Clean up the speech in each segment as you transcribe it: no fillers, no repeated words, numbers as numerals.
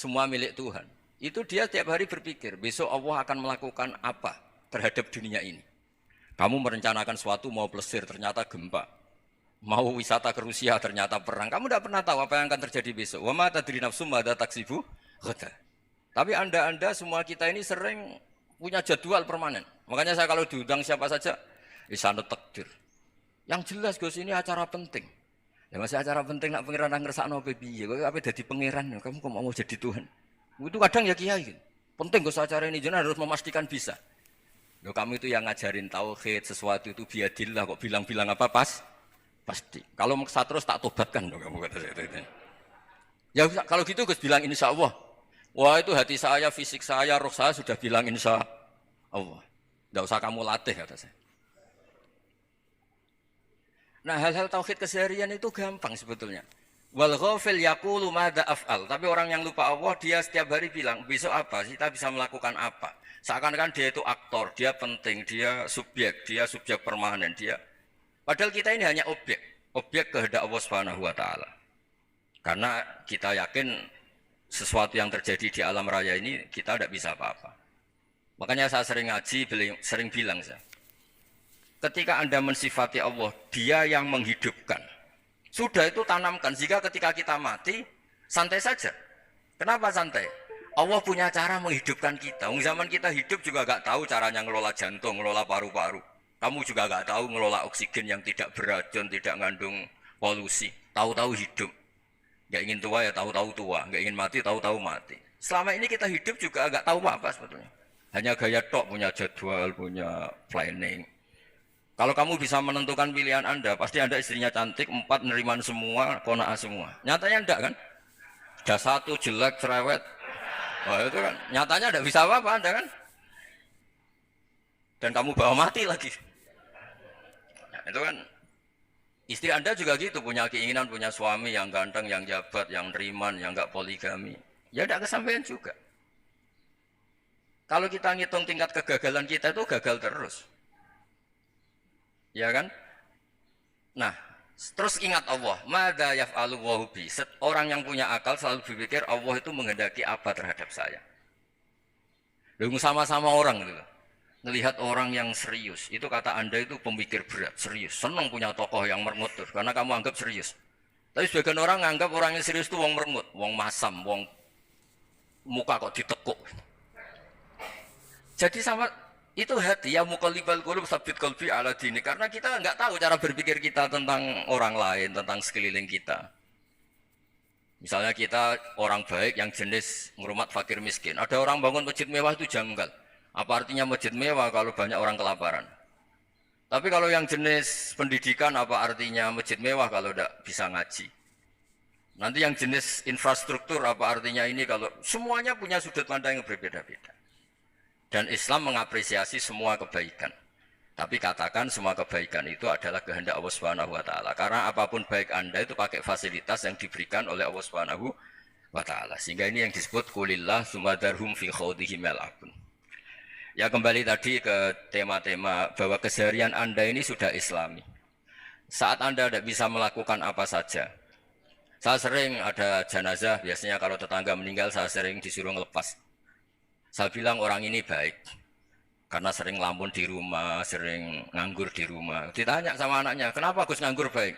semua milik Tuhan. Itu dia tiap hari berpikir, besok Allah akan melakukan apa terhadap dunia ini. Kamu merencanakan sesuatu mau plesir, ternyata gempa. Mau wisata ke Rusia, ternyata perang. Kamu tidak pernah tahu apa yang akan terjadi besok. Wa ma tadri nafsum madza taksibu ghadan. Tapi anda semua kita ini sering punya jadwal permanen. Makanya saya kalau diundang siapa saja, isanu takdir. Yang jelas Gus ini acara penting. Ya masih acara penting nak pangeran ngersakno piye? Kowe ape dadi pangeran? Kamu kok mau jadi Tuhan? Itu kadang ya kiai. Penting Gus acara ini jenengan harus memastikan bisa. Loh kamu itu yang ngajarin tauhid, sesuatu itu biadillah kok bilang-bilang apa pasti. Kalau maksa terus tak tobatkan loh kamu kata saya itu. Ya kalau gitu Gus bilang insya Allah. Wah itu hati saya, fisik saya, roh saya sudah bilang insya Allah. Tidak usah kamu latih kata saya. Nah hal-hal tauhid keseharian itu gampang sebetulnya. Wal ghafil yaqulu madza af'al. Tapi orang yang lupa Allah dia setiap hari bilang besok apa? Kita bisa melakukan apa? Seakan-akan dia itu aktor, dia penting, dia subjek permanen, dia. Padahal kita ini hanya objek kehendak Allah Subhanahu wa taala. Karena kita yakin sesuatu yang terjadi di alam raya ini kita tidak bisa apa-apa. Makanya saya sering ngaji, sering bilang saya. Ketika Anda mensifati Allah, dia yang menghidupkan. Sudah itu tanamkan, jika ketika kita mati, santai saja. Kenapa santai? Allah punya cara menghidupkan kita. Zaman kita hidup juga gak tahu caranya ngelola jantung, ngelola paru-paru. Kamu juga gak tahu ngelola oksigen yang tidak beracun, tidak mengandung polusi. Tahu-tahu hidup. Gak ingin tua ya tahu-tahu tua, gak ingin mati tahu-tahu mati. Selama ini kita hidup juga gak tahu apa sebetulnya. Hanya gaya tok, punya jadwal, punya planning. Kalau kamu bisa menentukan pilihan Anda, pasti Anda istrinya cantik, 4 neriman semua, kona'ah semua. Nyatanya enggak kan? Ada 1 jelek, cerewet. Wah itu kan, nyatanya enggak bisa apa-apa Anda kan? Dan kamu bawa mati lagi. Nah, itu kan, istri Anda juga gitu, punya keinginan, punya suami yang ganteng, yang jabat, yang neriman, yang enggak poligami. Ya enggak kesampaian juga. Kalau kita ngitung tingkat kegagalan kita itu gagal terus. Ya kan? Nah, terus ingat Allah, madza yaf'alu wa bi. Orang yang punya akal selalu berpikir Allah itu menghendaki apa terhadap saya. Lalu sama-sama orang gitu. Ngelihat orang yang serius, itu kata Anda itu pemikir berat, serius. Senang punya tokoh yang merengut karena kamu anggap serius. Tapi sebagian orang anggap orang yang serius itu wong merengut, wong masam, wong muka kok ditekuk. Jadi sama itu hati ya muqallibal qulub tsabbit qalbi ala dini, karena kita enggak tahu cara berpikir kita tentang orang lain, tentang sekeliling kita. Misalnya kita orang baik yang jenis ngurmat fakir miskin. Ada orang bangun masjid mewah itu janggal. Apa artinya masjid mewah kalau banyak orang kelaparan? Tapi kalau yang jenis pendidikan apa artinya masjid mewah kalau tidak bisa ngaji? Nanti yang jenis infrastruktur apa artinya ini kalau semuanya punya sudut pandang yang berbeda-beda. Dan Islam mengapresiasi semua kebaikan. Tapi katakan semua kebaikan itu adalah kehendak Allah Subhanahu wa taala. Karena apapun baik Anda itu pakai fasilitas yang diberikan oleh Allah Subhanahu wa taala. Sehingga ini yang disebut kulillah sumadarhum fi khawdihim yal'abun. Ya kembali tadi ke tema-tema bahwa keseharian Anda ini sudah Islami. Saat Anda tidak bisa melakukan apa saja. Saya sering ada jenazah, biasanya kalau tetangga meninggal saya sering disuruh ngelepas. Saya bilang orang ini baik karena sering lamun di rumah, sering nganggur di rumah. Ditanya sama anaknya, kenapa Gus nganggur baik?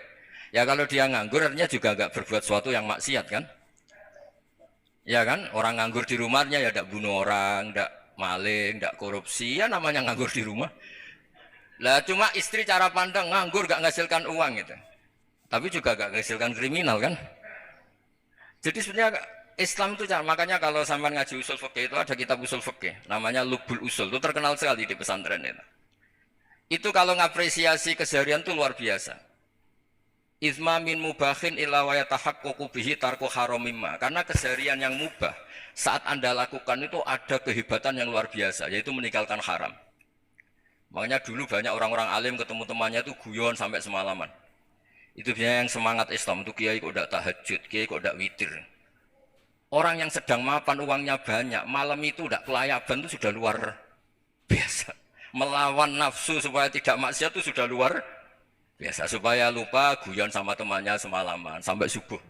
Ya kalau dia nganggur artinya juga enggak berbuat sesuatu yang maksiat kan? Ya kan, orang nganggur di rumahnya ya tidak bunuh orang, tidak maling, tidak korupsi, ya namanya nganggur di rumah. Lah cuma istri cara pandang nganggur enggak menghasilkan uang gitu. Tapi juga enggak menghasilkan kriminal kan? Jadi sebenarnya Islam itu makanya kalau sampai ngaji usul fikih itu ada kitab usul fikih namanya Lubul Usul, itu terkenal sekali di pesantren itu. Itu kalau ngapresiasi keseharian itu luar biasa. Izma min mubahin illa wa yatahaqqaqu bihi tarku haramimma. Karena keseharian yang mubah saat Anda lakukan itu ada kehebatan yang luar biasa, yaitu meninggalkan haram. Makanya dulu banyak orang-orang alim ketemu temannya itu guyon sampai semalaman. Itu biasanya yang semangat Islam itu kiai kok tidak tahajud, kiai kok tidak witir. Orang yang sedang mapan uangnya banyak, malam itu tidak kelayaban itu sudah luar biasa. Melawan nafsu supaya tidak maksiat itu sudah luar biasa. Supaya lupa guyon sama temannya semalaman sampai subuh.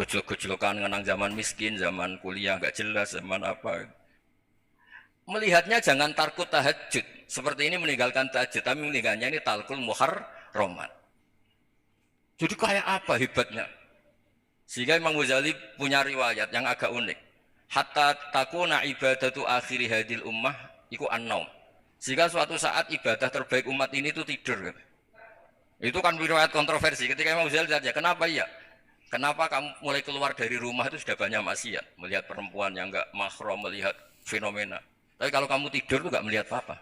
gejolak-gejolokan ngenang zaman miskin, zaman kuliah nggak jelas, zaman apa. Melihatnya jangan tarkut tahajud. Seperti ini meninggalkan tahajud, tapi meninggalnya ini talkul muharramat. Jadi kayak apa hebatnya? Sehingga Imam Ghazali punya riwayat yang agak unik. Hatta takuna ibadatu akhiri hadil ummah iku an-naum. Sehingga suatu saat ibadah terbaik umat ini itu tidur. Itu kan riwayat kontroversi. Ketika Imam Ghazali tanya, kenapa iya? Kenapa kamu mulai keluar dari rumah itu sudah banyak maksiat? Melihat perempuan yang enggak mahram, melihat fenomena. Tapi kalau kamu tidur itu enggak melihat apa-apa.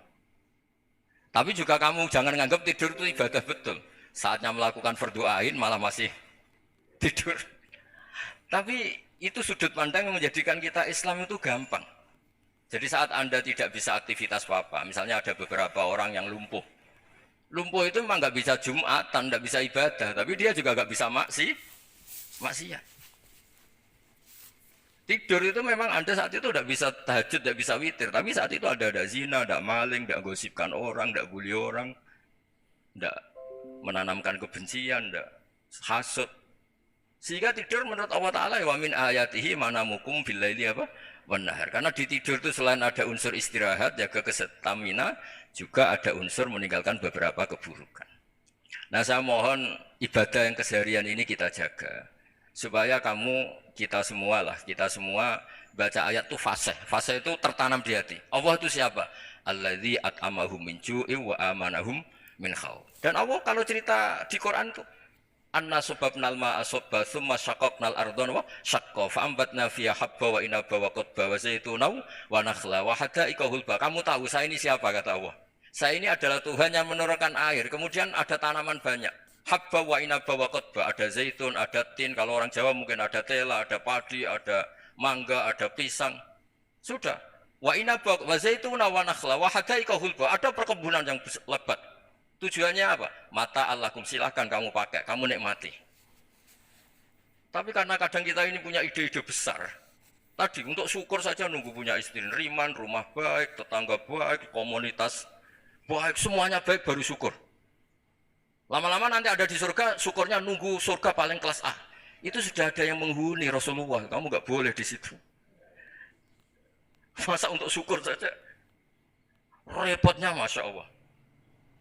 Tapi juga kamu jangan menganggap tidur itu ibadah betul. Saatnya melakukan fardu ain malah masih tidur. Tapi itu sudut pandang yang menjadikan kita Islam itu gampang. Jadi saat Anda tidak bisa aktivitas apa-apa, misalnya ada beberapa orang yang lumpuh. Lumpuh itu memang nggak bisa Jumatan, nggak bisa ibadah, tapi dia juga nggak bisa maksiat. Tidur itu memang Anda saat itu tidak bisa tahajud, tidak bisa witir, tapi saat itu ada zina, ada maling, tidak gosipkan orang, tidak bully orang, tidak menanamkan kebencian, tidak hasut. Sehingga tidur menurut Allah Ta'ala wa min ayatihi manamukum billaili apa? Wanahar. Karena di tidur itu selain ada unsur istirahat, jaga kestamina, juga ada unsur meninggalkan beberapa keburukan. Nah saya mohon ibadah yang keseharian ini kita jaga. Supaya kita semua baca ayat itu fasih. Fasih itu tertanam di hati. Allah itu siapa? Alladzi at'amahum min ju'in wa amanahum min khauf. Dan Allah kalau cerita di Quran itu anna subabnal ma'a subba thumma syaqaqnal ardhan wa syaqqa fa'ambatna fiha habba wa inaba wa qadba wa zaituna wa nakhla wa hada'iqa hulba. Kamu tahu saya ini siapa kata Allah? Saya ini adalah Tuhan yang menurunkan air, kemudian ada tanaman banyak. Habba wa inaba wa qadba, ada zaitun, ada tin, kalau orang Jawa mungkin ada tela, ada padi, ada mangga, ada pisang. Sudah. Wa inaba wa zaituna wa nakhla wa hada'iqa hulba, ada perkebunan yang lebat. Tujuannya apa? Mata Allahkum, silahkan kamu pakai, kamu nikmati. Tapi karena kadang kita ini punya ide-ide besar. Tadi untuk syukur saja nunggu punya istri riman, rumah baik, tetangga baik, komunitas baik, semuanya baik baru syukur. Lama-lama nanti ada di surga, syukurnya nunggu surga paling kelas A. Itu sudah ada yang menghuni Rasulullah, kamu nggak boleh di situ. Masa untuk syukur saja? Repotnya Masya Allah.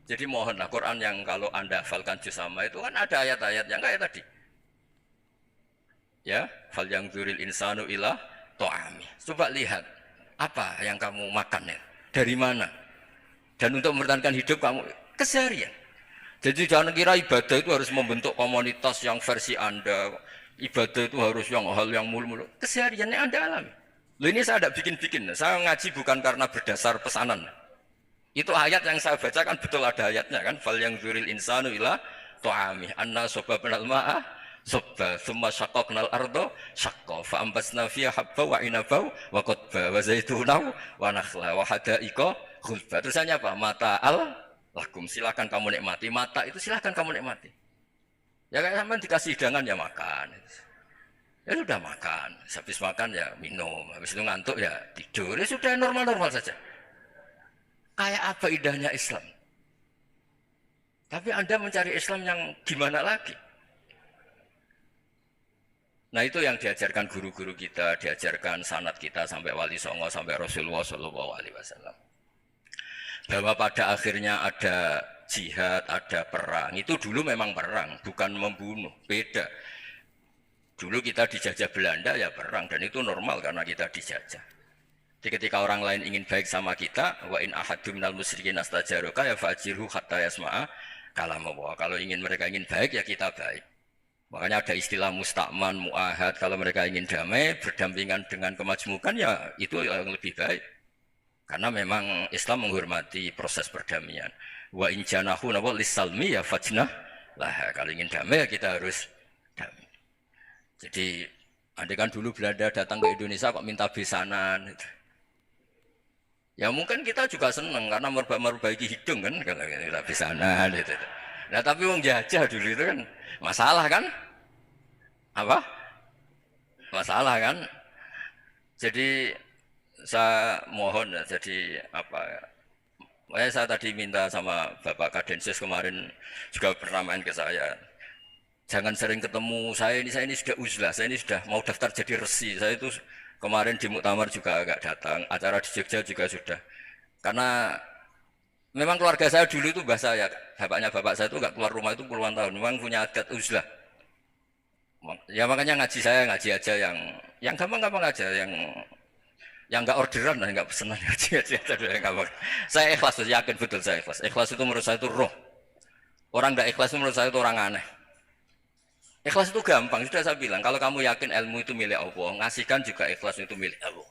Jadi mohonlah Quran yang kalau Anda hafalkan juz sama itu kan ada ayat-ayat yang kayak tadi. Ya, fal yang dzuril insanu ila ta'ami. Coba lihat apa yang kamu makan ya, dari mana? Dan untuk mempertahankan hidup kamu keseharian. Jadi jangan kira ibadah itu harus membentuk komunitas yang versi Anda. Ibadah itu harus yang hal yang mulu-mulu. Kesehariannya Anda alami. Loh ini saya tidak bikin-bikin. Saya ngaji bukan karena berdasar pesanan. Itu ayat yang saya bacakan betul ada ayatnya kan. Fal yang dzuril insanu ila ta'ami. Anna sobabnal ma'a sobba. Thumma syaqaqnal ardo syaqqa. Fa'ambasna fiha habba wa inaba wa qadba wa zaituna wa nakhla wa hada'iqa khulba. Terusannya apa? Mata'al lakum, silahkan kamu nikmati. Mata itu silahkan kamu nikmati. Ya kayak sama dikasih hidangan ya makan. Ya sudah makan. Habis makan ya minum. Habis itu ngantuk ya tidur. Ya sudah normal-normal saja. Kayak apa indahnya Islam. Tapi Anda mencari Islam yang gimana lagi? Nah itu yang diajarkan guru-guru kita, diajarkan sanad kita sampai Wali Songo, sampai Rasulullah SAW. Bahwa pada akhirnya ada jihad, ada perang. Itu dulu memang perang, bukan membunuh, beda. Dulu kita dijajah Belanda ya perang, dan itu normal karena kita dijajah. Jadi ketika orang lain ingin baik sama kita, wa in ahadum minal musyrikin astajaruka ya fa'jirhu hatta yasma'a kalamullah. Kalau mereka ingin baik ya kita baik. Makanya ada istilah mustakman, mu'ahad. Kalau mereka ingin damai, berdampingan dengan kemajmukan ya itu yang lebih baik. Karena memang Islam menghormati proses perdamaian. Wa in janahu lis-salmi ya fajnah lah. Kalau ingin damai ya kita harus damai. Jadi andai kan dulu Belanda datang ke Indonesia kok minta besanan gitu. Ya mungkin kita juga senang karena memperbaiki hidung kan kalau kita besanan gitu. Nah tapi wong jajah dulu itu kan masalah kan? Apa? Masalah kan? Jadi saya mohon ya, jadi apa ya, saya tadi minta sama Bapak Kadensus kemarin juga pernah main ke saya. Jangan sering ketemu. Saya ini sudah uzlah, saya ini sudah mau daftar jadi resi. Saya itu kemarin di muktamar juga agak datang, acara di Jogja juga sudah. Karena memang keluarga saya dulu itu bahasa ya, bapaknya bapak saya itu nggak keluar rumah itu puluhan tahun. Memang punya adat uzlah. Ya makanya ngaji saya ngaji aja yang gampang-gampang aja, yang nggak orderan dan nggak pesenan ngaji aja yang gampang. Saya ikhlas, yakin betul saya ikhlas. Ikhlas itu menurut saya itu roh. Orang nggak ikhlas itu menurut saya itu orang aneh. Ikhlas itu gampang, sudah saya bilang. Kalau kamu yakin ilmu itu milik Allah, ngasihkan juga ikhlas itu milik Allah.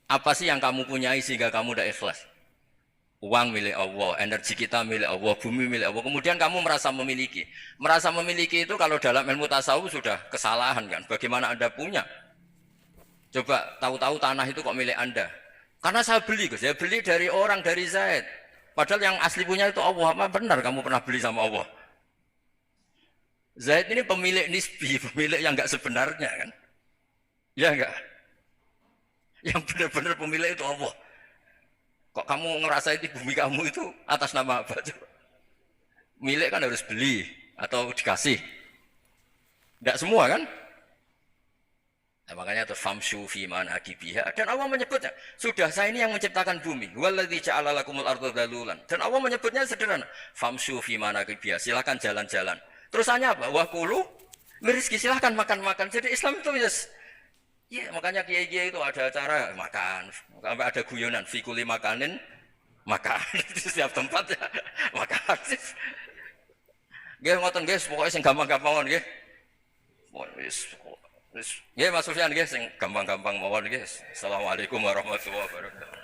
Apa sih yang kamu punyai sehingga kamu udah ikhlas? Uang milik Allah, energi kita milik Allah, bumi milik Allah. Kemudian kamu merasa memiliki. Merasa memiliki itu kalau dalam ilmu tasawuf sudah kesalahan kan. Bagaimana Anda punya? Coba tahu-tahu tanah itu kok milik Anda. Karena saya beli, Gus. Saya beli dari orang, dari Zaid. Padahal yang asli punya itu Allah. Apa benar kamu pernah beli sama Allah? Zaid ini pemilik nisbi, pemilik yang enggak sebenarnya kan. Ya enggak? Yang benar-benar pemilik itu Allah. Kok kamu ngerasa itu bumi kamu itu atas nama apa? Coba. Milik kan harus beli atau dikasih. Enggak semua kan? Nah, makanya terus famshu fi manakibiha, dan Allah menyebutnya, sudah saya ini yang menciptakan bumi. Walladzi ja'ala lakumul arda dalulan. Dan Allah menyebutnya sederhana, famshu fi manakibiha, silakan jalan-jalan. Terusannya apa? Wa kulu mirizki, silakan makan-makan. Jadi Islam itu yes. Ya, makanya kiai-kiai itu ada acara makan, sampai ada guyonan fikuli makanin makan di setiap tempat ya makan. Nggih ngoten nggih, pokoke sing gampang-gampang nggih. Wis nggih Mas Sufyan nggih sing gampang-gampang mawon nggih. Assalamualaikum warahmatullahi wabarakatuh.